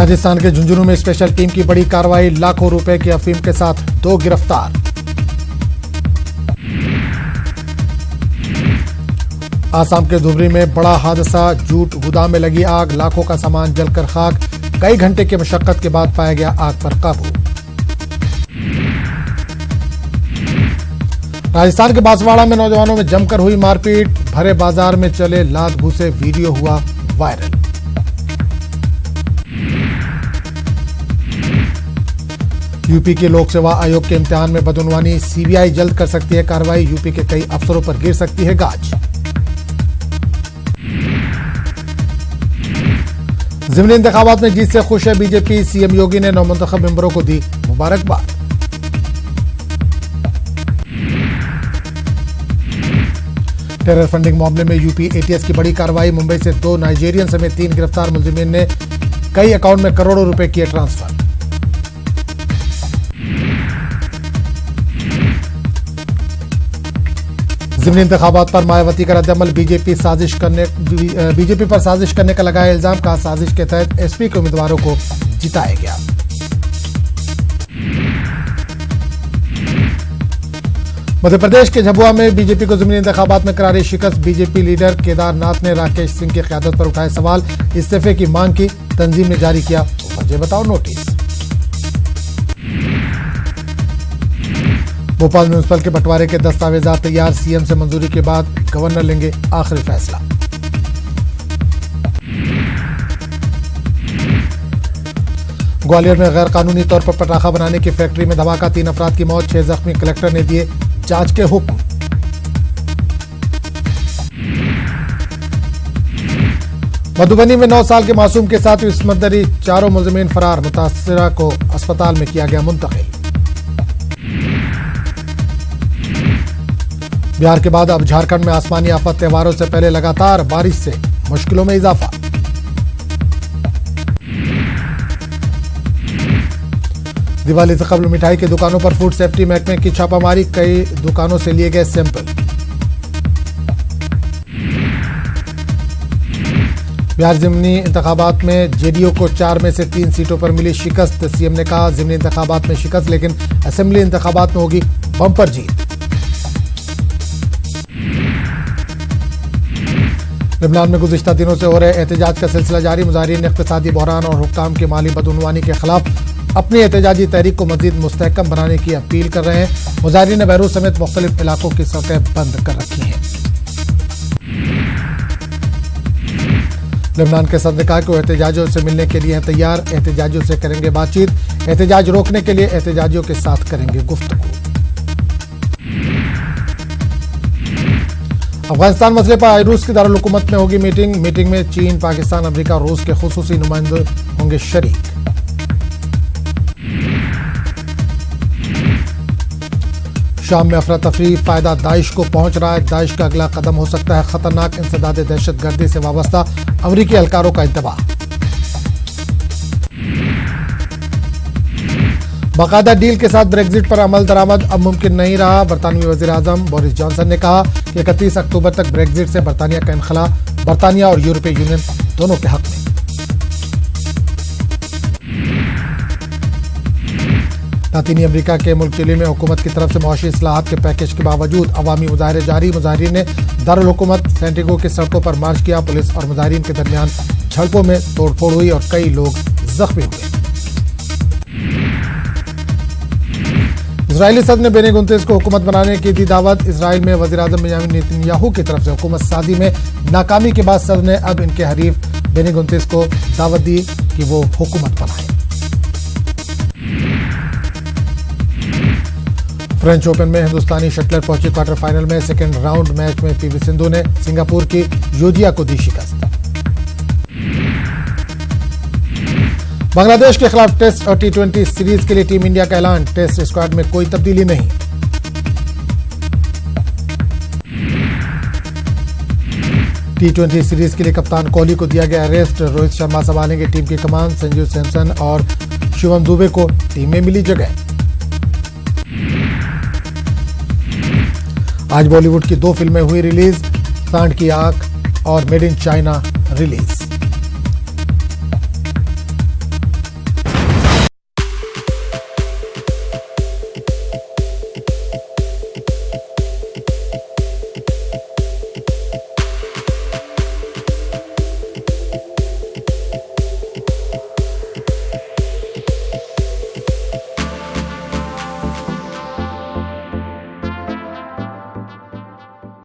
राजस्थान के झुंझुनू में special team की बड़ी कार्रवाई, लाखों रुपए की अफीम के साथ 2 गिरफ्तार। आसाम के धुबरी में बड़ा हादसा, जूट गोदाम में लगी आग, लाखों का सामान जलकर खाक, कई घंटे की मशक्कत के बाद पाया गया आग पर काबू। राजस्थान के बांसवाड़ा में नौजवानों में जमकर हुई मारपीट, भरे बाजार में चले लात घूसे, वीडियो हुआ वायरल। यूपी के लोक सेवा आयोग के इम्तिहान में बदउनवानी, सीबीआई जल्द कर सकती है कार्रवाई, यूपी के कई अफसरों पर गिर सकती है गाज। ज़िमनी इंतखाबात में जीत से खुश है बीजेपी, सीएम योगी ने नवमुंतखब मेंबरों को दी मुबारकबाद। टेरर फंडिंग मामले में यूपी एटीएस की बड़ी कार्रवाई, मुंबई से 2 नाइजीरियन समेत 3 गिरफ्तार मुलजिमीन ने कई अकाउंट में करोड़ों रुपए किए ट्रांसफर। ज़िमनी इंतखाबात पर मायावती का रद्दअमल, बीजेपी पर साजिश करने का लगाया इल्जाम, कहा साजिश के तहत एसपी के उम्मीदवारों को जिताया गया। मध्य प्रदेश के झाबुआ में बीजेपी को ज़िमनी इंतखाबात में करारी शिकस्त, बीजेपी लीडर केदारनाथ ने राकेश सिंह की क़यादत पर उठाए सवाल, इस्तीफे की मांग की, तंजीम ने जारी किया वजह बताओ नोटिस। भोपाल म्यूनिसिपल के बंटवारे के दस्तावेजात तैयार, सीएम से मंजूरी के बाद गवर्नर लेंगे आखिरी फैसला। ग्वालियर में गैर कानूनी तौर पर पटाखा बनाने की फैक्ट्री में धमाका, 3 अफराद की मौत, 6 जख्मी, कलेक्टर ने दिए जांच के हुक्म। मधुबनी में 9 साल के मासूम के साथ इस्मतदरी, 4 मुलजिमीन फरार, मुतासिरा को अस्पताल में किया गया मुंतकिल। बिहार के बाद अब झारखंड में आसमानी आफत, त्योहारों से पहले लगातार बारिश से मुश्किलों में इजाफा। दिवाली से कबल मिठाई की दुकानों पर फूड सेफ्टी महकमे की छापामारी, कई दुकानों से लिए गए सैंपल। बिहार ज़िमनी इंतखाबात में जेडीयू को 4 में से 3 सीटों पर मिली शिकस्त, सीएम ने कहा ज़िमनी इंतखाबात में शिकस्त, लेकिन असेंबली इंतखाबात में होगी बम्पर जीत। लेबनान में गुज़िश्ता दिनों से हो रहे एहतजाज का सिलसिला जारी, मुजाहिरीन ने इक़्तिसादी बहरान और हुक्काम की माली बदउनवानी के खिलाफ अपनी एहतजाजी तहरीक को मज़ीद मुस्तहकम बनाने की अपील कर रहे हैं। मुजाहिरीन ने बैरूत समेत मुख्तलिफ इलाकों की सड़कें बंद कर रखी हैं। लेबनान के सदर ने कहा कि वो एहतजाजियों से मिलने के लिए हैं तैयार, एहतजाजियों से करेंगे बातचीत, एहतजाज रोकने के लिए एहतजाजियों के साथ करेंगे गुफ्तगू। अफगानिस्तान मसले पर रूस की दारुल हुकूमत में होगी मीटिंग में चीन, पाकिस्तान, अमेरिका और रूस के खुसूसी नुमाइंदे होंगे शरीक। शाम में अफरा तफरी, फायदा दाइश को पहुंच रहा है, दाइश का अगला कदम हो सकता है खतरनाक, इंसदाद दहशतगर्दी से वाबस्ता अमरीकी एहलकारों का इंतबाह। बाकायदा डील के साथ ब्रेक्जिट पर अमल दरामद अब मुमकिन नहीं रहा, बरतानवी वजीर आजम बोरिस जॉनसन ने कहा कि 31 अक्टूबर तक ब्रेक्जिट से बरतानिया का इनखला बरतानिया और यूरोपीय यूनियन दोनों के हक में। लातीनी अमेरिका के मुल्क चिली में हुकूमत की तरफ से मुआशी इस्लाहात के पैकेज के बावजूद अवामी मुजाहरे जारी, मुजाहिरीन ने दारुल हुकूमत सैंटियागो की सड़कों पर मार्च किया, पुलिस और मुजाहिरीन के दरमियान झड़पों में तोड़फोड़ हुई और कई लोग जख्मी हुए। इजरायली सदर ने बेनी गुंतेस को हुकूमत बनाने की दी दावत, इसराइल में वजीर आजम बेंजामिन नेतन्याहू की तरफ से हुकूमत साजी में नाकामी के बाद सदर ने अब इनके हरीफ बेनी गुंतेस को दावत दी कि वो हुकूमत बनाए। फ्रेंच ओपन में हिंदुस्तानी शटलर पहुंची क्वार्टर फाइनल में, सेकेंड राउंड मैच में पीवी सिंधु ने सिंगापुर की योजिया को दी शिकस्त। बांग्लादेश के खिलाफ टेस्ट और T20 सीरीज के लिए टीम इंडिया का ऐलान, टेस्ट स्क्वाड में कोई तब्दीली नहीं। T20 सीरीज के लिए कप्तान कोहली को दिया गया रेस्ट, रोहित शर्मा संभालेंगे टीम की कमान, संजू सैमसन और शिवम दुबे को टीम में मिली जगह। आज बॉलीवुड की 2 फिल्में हुई रिलीज, सांड की आंख और मेड इन चाइना रिलीज।